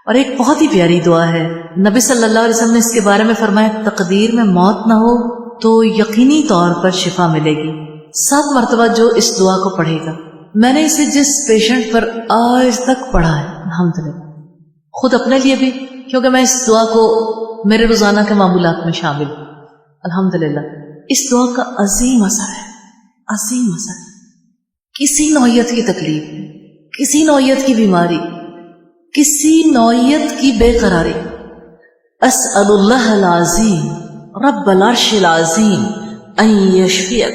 اور ایک بہت ہی پیاری دعا ہے، نبی صلی اللہ علیہ وسلم نے اس کے بارے میں فرمایا تقدیر میں موت نہ ہو تو یقینی طور پر شفا ملے گی۔ 7 مرتبہ جو اس دعا کو پڑھے گا، میں نے اسے جس پیشنٹ پر آج تک پڑھا ہے الحمدللہ، خود اپنے لیے بھی، کیونکہ میں اس دعا کو میرے روزانہ کے معمولات میں شامل ہوں الحمدللہ، اس دعا کا عظیم اثر ہے، عظیم اثر۔ کسی نوعیت کی تکلیف، کسی نوعیت کی بیماری، کسی نوعیت کی بے قراری، اسأل اللہ العظیم رب العرش العظیم ان یشفیک،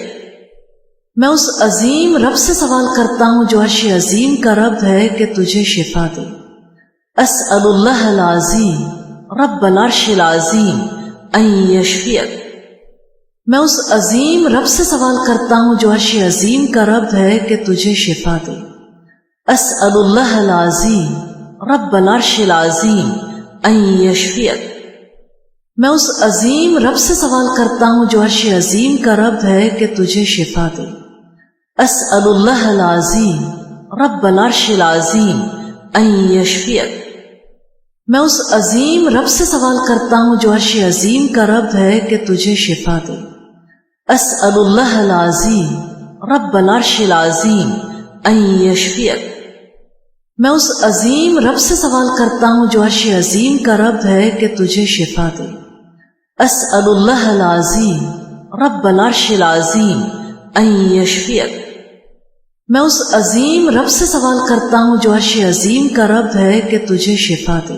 میں اس عظیم رب سے سوال کرتا ہوں جو عرش عظیم کا رب ہے کہ تجھے شفا دے۔ اسأل اللہ العظیم رب العرش العظیم ان یشفیک، میں اس عظیم رب سے سوال کرتا ہوں جو عرش عظیم کا رب ہے کہ تجھے شفا دے۔ اسأل اللہ العظیم رب العرش العظیم ان یشفیک، میں اس عظیم رب سے سوال کرتا ہوں جو عرش عظیم کا رب ہے کہ تجھے شفا دے۔ اسأل اللہ العظیم رب العرش العظیم ان یشفیک، میں اس عظیم رب سے سوال کرتا ہوں جو عرش عظیم کا رب ہے کہ تجھے شفا دے۔ اسأل اللہ العظیم رب العرش العظیم ان یشفیک، میں اس عظیم رب سے سوال کرتا ہوں جو عرش عظیم کا رب ہے کہ تجھے شفا دے۔ اسأل اللہ العظیم رب العرش العظیم ان یشفیک، میں اس عظیم رب سے سوال کرتا ہوں جو عرش عظیم کا رب ہے کہ تجھے شفا دے۔